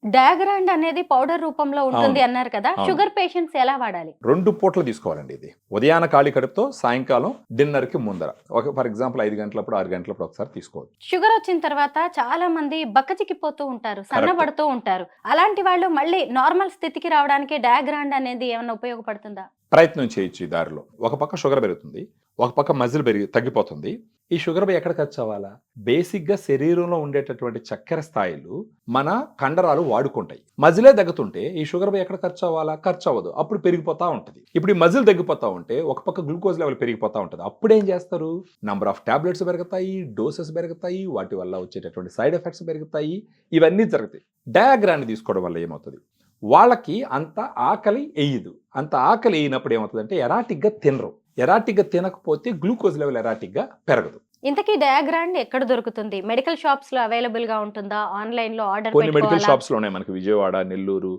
డాగ్రాండ్ అనేది పౌడర్ రూపంలో ఉంటుంది అవును. అన్నారు కదా! అవును. షుగర్ పేషెంట్స్ ఎలా వాడాలి? 2 పూటలు తీసుకోవాలండి ఇది. ఉదయాన ఖాళీ కడుపుతో, సాయంకాలం డిన్నర్‌కి ముందర. ఫర్ ఎగ్జాంపుల్ 5 గంటలప్పుడు, 6 గంటలప్పుడు ఒకసారి తీసుకోవచ్చు. షుగర్ వచ్చిన తర్వాత చాలా మంది బక్కచిక్కిపోతూ ఉంటారు. కరెక్ట్. సన్నబడుతూ ఉంటారు. అలాంటి వాళ్ళు మళ్ళీ నార్మల్ స్థితికి రావడానికి డాగ్రాండ్ అనేది ఏమన్నా ఉపయోగపడుతుందా? ప్రయత్నం చేయొచ్చు ఈ దారిలో. ఒక పక్క షుగర్ పెరుగుతుంది. ఒక పక్క మజిల్ తగ్గిపోతుంది. ఈ షుగర్ ఎక్కడ ఖర్చవ్వాలా? బేసిక్‌గా శరీరంలో ఉండేటటువంటి చక్కెర స్థాయిలు మన కండరాలు వాడుకుంటాయి. మజిలే తగ్గుతుంటే ఈ షుగర్ ఎక్కడ ఖర్చవ్వాలా? ఖర్చవ్వదు. అప్పుడు పెరిగిపోతా ఉంటది. ఇప్పుడు ఈ మజిల్ తగ్గిపోతా ఉంటే ఒక పక్క గ్లూకోజ్ లెవెల్ పెరిగిపోతా ఉంటది. అప్పుడేం చేస్తారు? నంబర్ ఆఫ్ టాబ్లెట్స్ పెరుగుతాయి, డోసెస్ పెరుగుతాయి, వాటి వల్ల వచ్చేటటువంటి సైడ్ ఎఫెక్ట్స్ పెరుగుతాయి. ఇవన్నీ జరుగుతాయి. డయాగ్రామ్‌ని తీసుకోవడం వల్ల ఏమవుతది? వాళ్ళకి అంత ఆకలి ఎయ్యదు. అంత ఆకలి ఎయ్యనప్పుడు ఏమవుతదంటే ఎరాటిక్‌గా తినరు. ఎరాటిక్‌గా తినకపోతే గ్లూకోజ్ లెవెల్ ఎరాటిక్‌గా పెరగదు. ఇంతకీ డయాగ్రాండ్ ఎక్కడ దొరుకుతుంది? మెడికల్ షాప్స్‌లో అవైలబుల్‌గా ఉంటుందా? ఆన్‌లైన్‌లో ఆర్డర్ కొన్ని మెడికల్ పెట్టుకోవాలా? షాప్స్‌లో ఉన్నాయి. మనకి విజయవాడ, నెల్లూరు,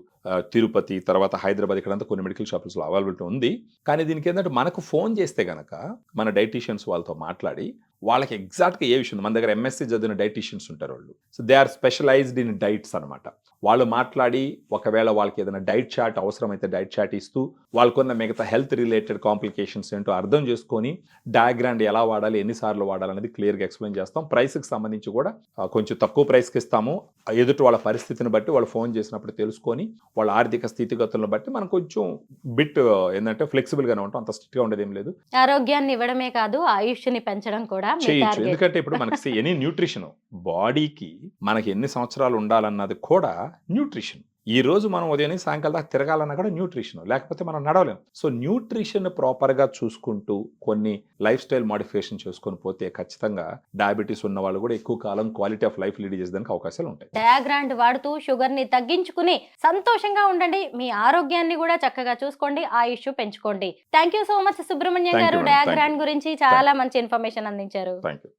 తిరుపతి, తర్వాత హైదరాబాద్ ఇక్కడంతా కొన్ని మెడికల్ షాప్స్‌లో అవైలబిలిటీ ఉంది. కానీ దీనికేందంటే మనకు ఫోన్ చేస్తే గనక మన డైటీషియన్స్ వాళ్ళతో మాట్లాడి వాళ్ళకి ఎగ్జాక్ట్‌గా ఏ విషయం మన దగ్గర ఎంఎస్‌సి చదివిన డైటీషియన్స్ ఉంటారు వాళ్ళు. So, they are specialised in diets అనమాట. వాళ్ళు మాట్లాడి ఒకవేళ వాళ్ళకి ఏదైనా డైట్ చార్ట్ అవసరమైతే డైట్ చార్ట్ ఇస్తూ వాళ్ళకున్న మిగతా హెల్త్ రిలేటెడ్ కాంప్లికేషన్స్ ఏంటో అర్థం చేసుకొని డయాగ్రాండ్ ఎలా వాడాలి, ఎన్నిసార్లు వాడాలనేది క్లియర్‌గా ఎక్స్‌ప్లెయిన్ చేస్తాం. ప్రైస్‌కి సంబంధించి కూడా కొంచెం తక్కువ ప్రైస్‌కి ఇస్తాము. ఎదుటి వాళ్ళ పరిస్థితిని బట్టి వాళ్ళు ఫోన్ చేసినప్పుడు తెలుసుకొని వాళ్ళ ఆర్థిక స్థితిగతులను బట్టి మనం కొంచెం ఏందంటే ఫ్లెక్సిబుల్‌గానే ఉంటాం. అంత స్ట్రిక్ట్‌గా ఉండేదేం లేదు. ఆరోగ్యాన్ని ఇవ్వడమే కాదు, ఆయుష్‌ని పెంచడం కూడా మీ చేయొచ్చు. టార్గెట్. ఎందుకంటే ఇప్పుడు మనకి ఎనీ న్యూట్రిషన్ బాడీకి మనకి ఎన్ని సంవత్సరాలు ఉండాలన్నది కూడా న్యూట్రిషన్. ఈ రోజు మనం ఉదయం నుంచి సాయంకాలం దాకా తిరగాలన్నా కూడా న్యూట్రిషన్. లేకపోతే మనం నడవలేం. సో, న్యూట్రిషన్ ప్రాపర్‌గా చూసుకుంటూ కొన్ని లైఫ్ స్టైల్ మోడిఫికేషన్ చేసుకొని పోతే ఖచ్చితంగా డయాబెటిస్ ఉన్న వాళ్ళు కూడా ఎక్కువ కాలం క్వాలిటీ ఆఫ్ లైఫ్ లీడ్ చేసేదానికి అవకాశాలు ఉంటాయి. డయాగ్రాండ్ వాడుతూ షుగర్‌ని తగ్గించుకుని సంతోషంగా ఉండండి. మీ ఆరోగ్యాన్ని కూడా చక్కగా చూసుకోండి. ఆయుష్ పెంచుకోండి. Thank you so much Subrahmanyam thank garu. You madam. Thank you. డయాగ్రాండ్ గురించి చాలా మంచి ఇన్ఫర్మేషన్ అందించారు. Thank you.